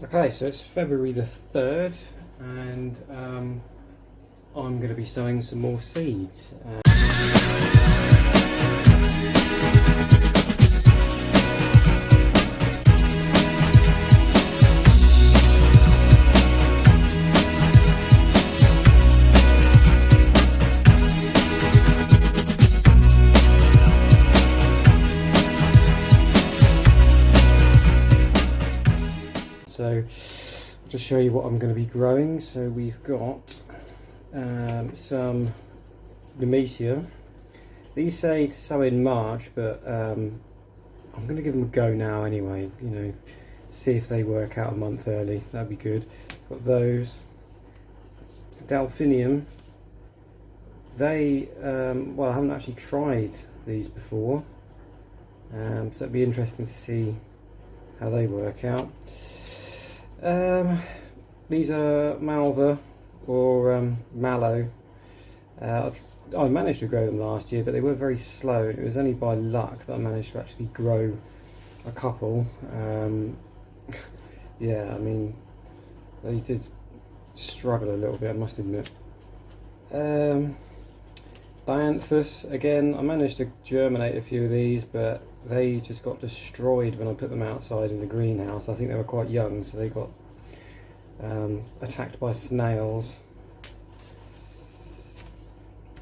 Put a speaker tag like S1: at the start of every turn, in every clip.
S1: Okay, so it's February the 3rd, and I'm going to be sowing some more seeds. So I'll just show you what I'm going to be growing. So we've got some Nemesia. These say to sow in March, but I'm going to give them a go now anyway. You know, see if they work out a month early. That'd be good. Got those. Delphinium. They well, I haven't actually tried these before, so it'd be interesting to see how they work out. These are Malva or Mallow. I managed to grow them last year, but they were very slow. It was only by luck that I managed to actually grow a couple. Yeah, I mean, they did struggle a little bit, I must admit. Dianthus, again, I managed to germinate a few of these, but they just got destroyed when I put them outside in the greenhouse. I think they were quite young, so they got attacked by snails.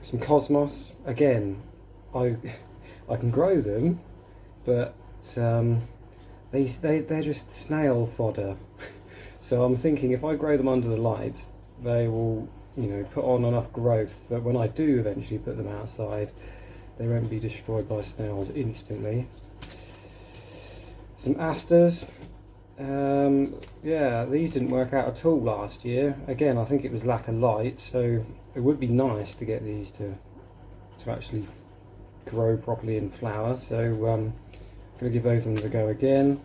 S1: Some Cosmos, again, I can grow them, but they're just snail fodder. So I'm thinking if I grow them under the lights, they will, you know, put on enough growth that when I do eventually put them outside, they won't be destroyed by snails instantly. Some asters. Yeah, these didn't work out at all last year. Again, I think it was lack of light, so it would be nice to get these to actually grow properly in flower. So I'm going to give those ones a go again.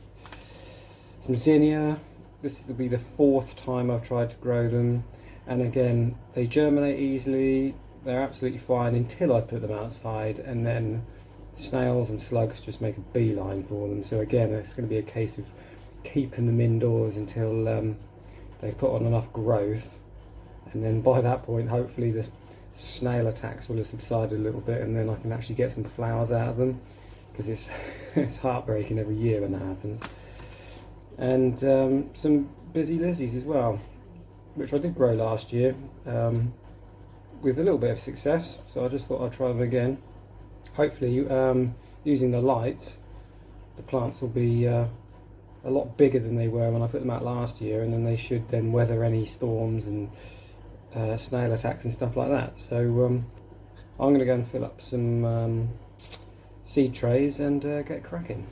S1: Some zinnia. This will be the 4th time I've tried to grow them, and again, they germinate easily. They're absolutely fine until I put them outside, and then snails and slugs just make a beeline for them. So again, it's going to be a case of keeping them indoors until they've put on enough growth, and then by that point hopefully the snail attacks will have subsided a little bit, and then I can actually get some flowers out of them, because it's heartbreaking every year when that happens. And some busy lizzies as well, which I did grow last year with a little bit of success, so I just thought I'd try them again. Hopefully using the lights, the plants will be a lot bigger than they were when I put them out last year, and then they should then weather any storms and snail attacks and stuff like that. So I'm going to go and fill up some seed trays and get cracking.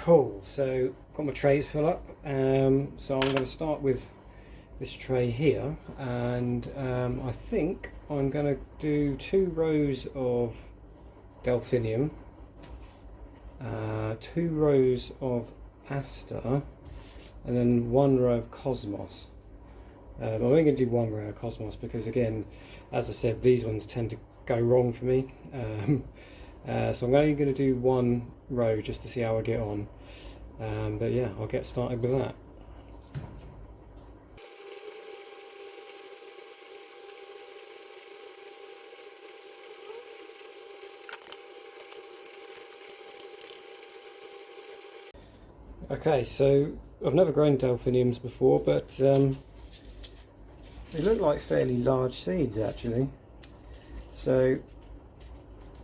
S1: Cool, so got my trays full up, so I'm going to start with this tray here, and I think I'm going to do 2 rows of Delphinium, 2 rows of Aster, and then 1 row of Cosmos. I'm only going to do 1 row of Cosmos because, again, as I said, these ones tend to go wrong for me. So I'm only going to do 1 row just to see how I get on. But yeah, I'll get started with that. Okay, so I've never grown delphiniums before, but they look like fairly large seeds actually. So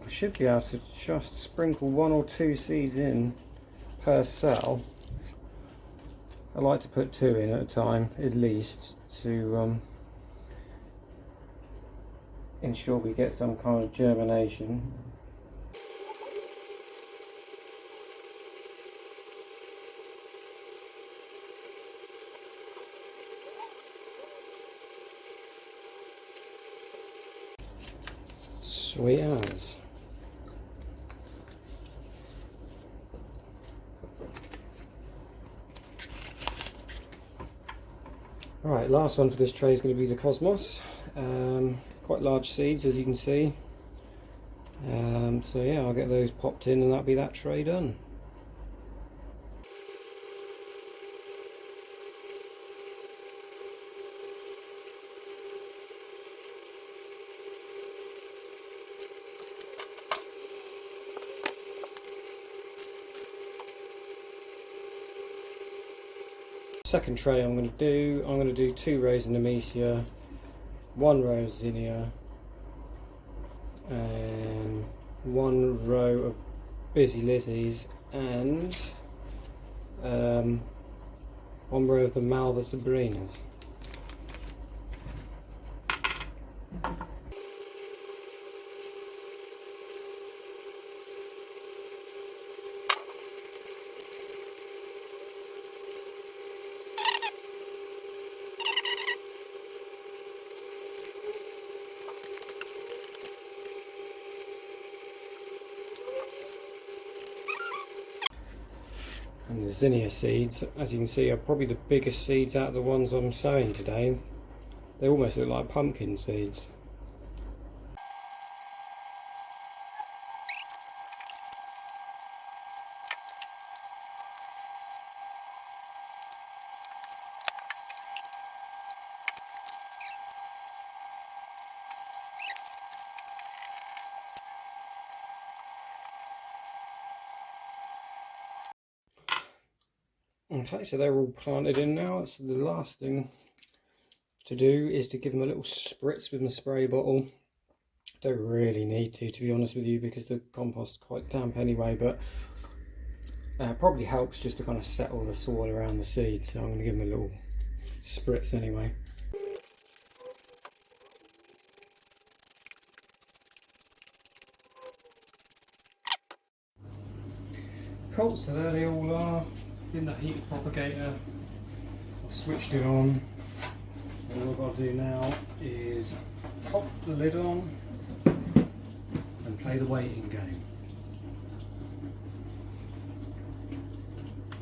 S1: I should be able to just sprinkle 1 or 2 seeds in per cell. I like to put 2 in at a time at least to ensure we get some kind of germination. Sweet as. Right, last one for this tray is going to be the Cosmos. Quite large seeds, as you can see. So yeah, I'll get those popped in and that'll be that tray done. Second tray I'm going to do 2 rows of Nemesia, 1 row of Zinnia, and 1 row of Busy Lizzies, and 1 row of the Malva Sabrinas. And the zinnia seeds, as you can see, are probably the biggest seeds out of the ones I'm sowing today. They almost look like pumpkin seeds. Okay, so they're all planted in now. So the last thing to do is to give them a little spritz with my spray bottle. Don't really need to be honest with you, because the compost is quite damp anyway, but probably helps just to kind of settle the soil around the seeds. So I'm going to give them a little spritz anyway. Cool, so there they all are in that heated propagator. I've switched it on, and all I've got to do now is pop the lid on and play the waiting game.